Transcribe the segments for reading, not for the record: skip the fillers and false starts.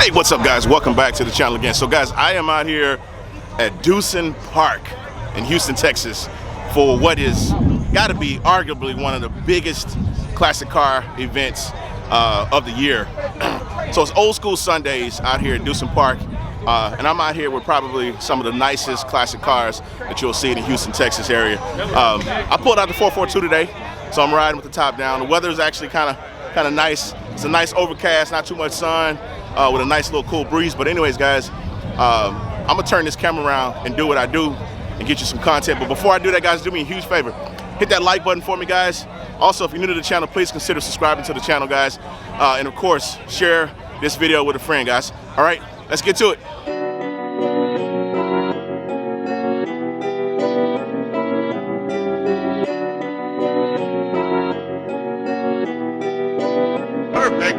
Hey, what's up, guys? Welcome back to the channel again. So guys, I am out here at Dewson Park in Houston, Texas for what is got to be arguably one of the biggest classic car events of the year. So it's Old School Sundays out here at Dewson Park, and I'm out here with probably some of the nicest classic cars that you'll see in the Houston, Texas area. I pulled out the 442 today, so I'm riding with the top down. The weather is actually kind of nice. It's a nice overcast, not too much sun, with a nice little cool breeze. But anyways, guys, I'm gonna turn this camera around and do what I do and get you some content. But before I do that, guys, do me a huge favor. Hit that like button for me, guys. Also, if you're new to the channel, please consider subscribing to the channel, guys. And of course, share this video with a friend, guys. All right, let's get to it. Perfect.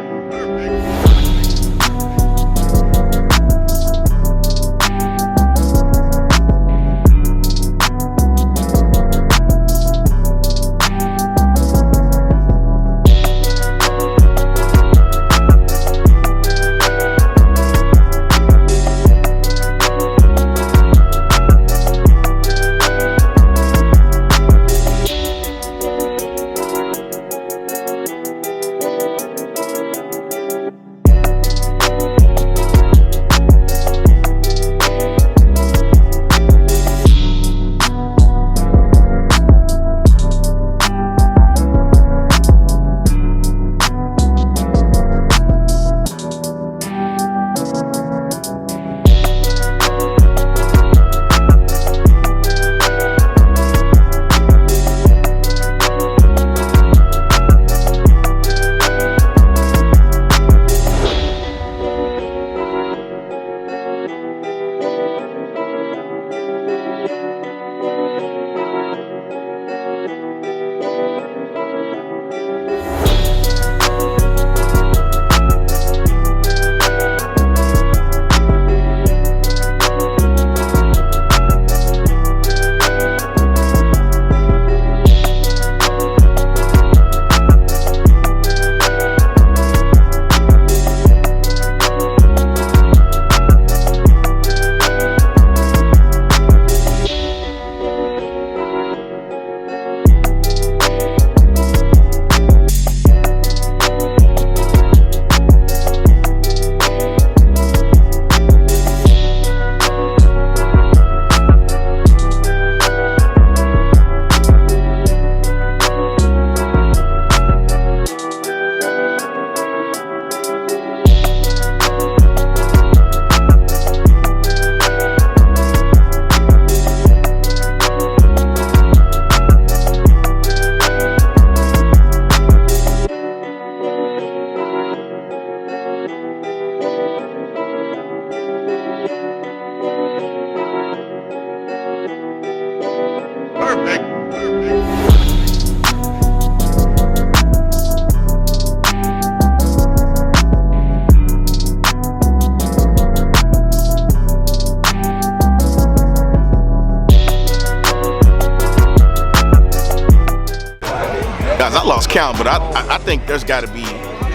Guys, I lost count, but I think there's got to be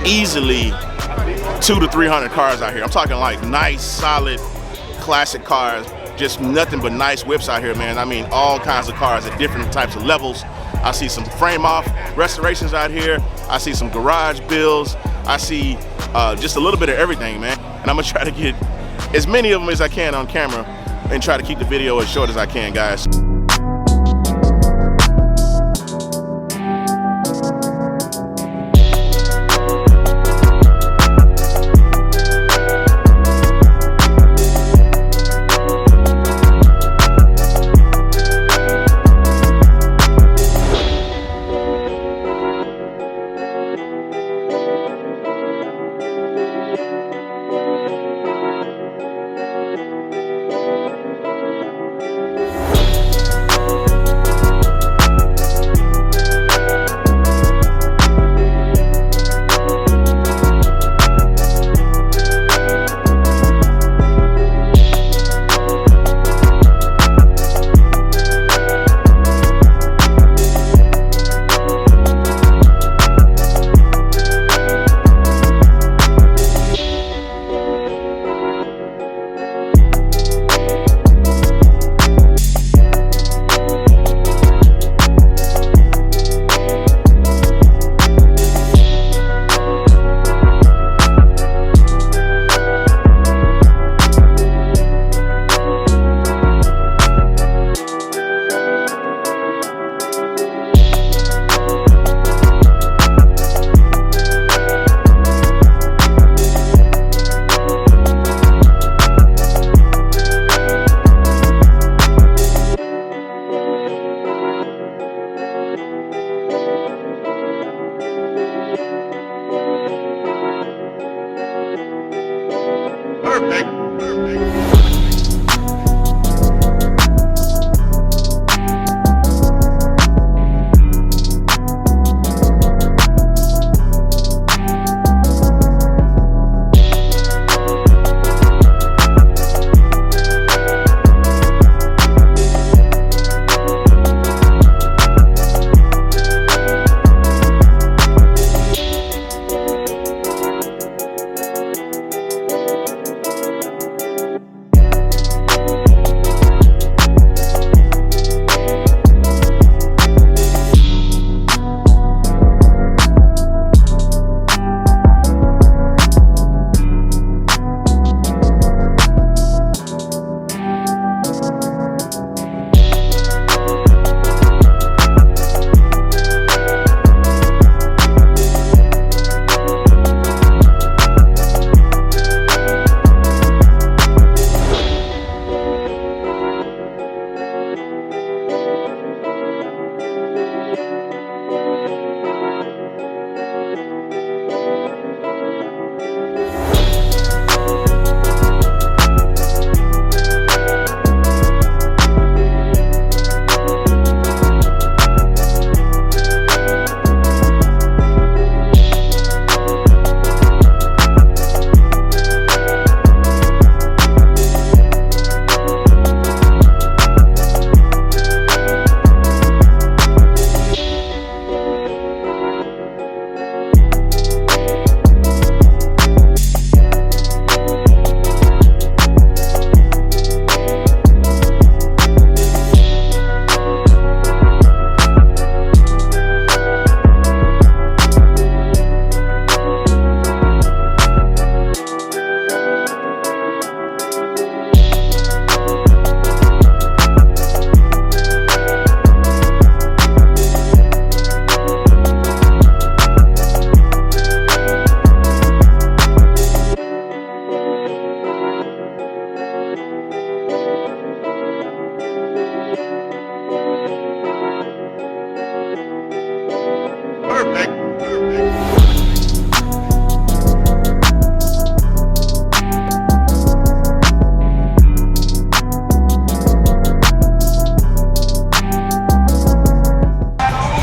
easily 200 to 300 cars out here. I'm talking like nice, solid, classic cars. Just nothing but nice whips out here, man. I mean, all kinds of cars at different types of levels. I see some frame-off restorations out here. I see some garage builds. I see just a little bit of everything, man. And I'm gonna try to get as many of them as I can on camera and try to keep the video as short as I can, guys.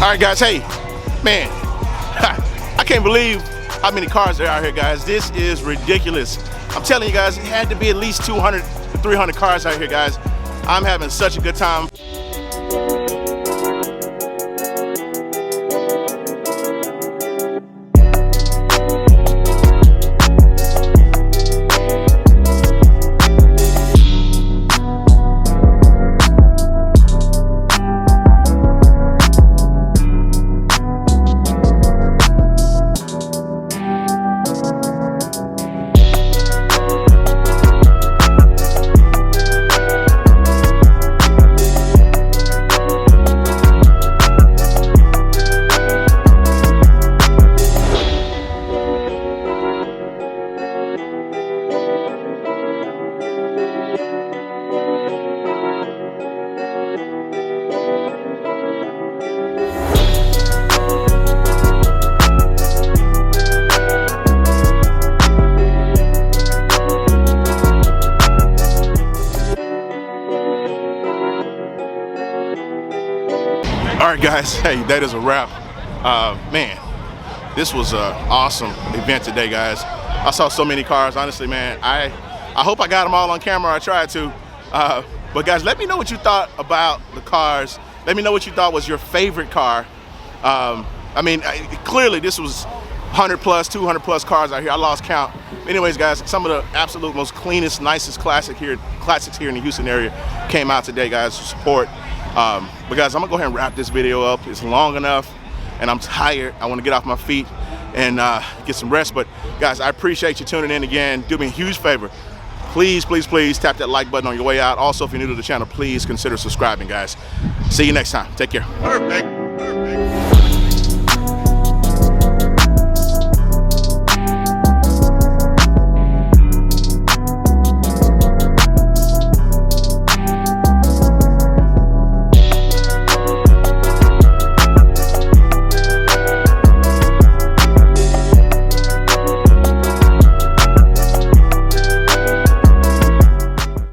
All right, guys, hey, man, I can't believe how many cars there are out here, guys. This is ridiculous. I'm telling you guys, it had to be at least 200 to 300 cars out here, guys. I'm having such a good time. All right, guys, hey, that is a wrap. Man, this was an awesome event today, guys. I saw so many cars, honestly, man. I hope I got them all on camera. I tried to. But guys, let me know what you thought about the cars. Let me know what you thought was your favorite car. I mean, clearly this was 100 plus, 200 plus cars out here. I lost count. Anyways, guys, some of the absolute most cleanest, nicest classics here in the Houston area came out today, guys, to support. But guys, I'm gonna go ahead and wrap this video up. It's long enough and I'm tired. I wanna get off my feet and get some rest. But guys, I appreciate you tuning in again. Do me a huge favor. Please, please, please tap that like button on your way out. Also, if you're new to the channel, please consider subscribing, guys. See you next time. Take care. Perfect.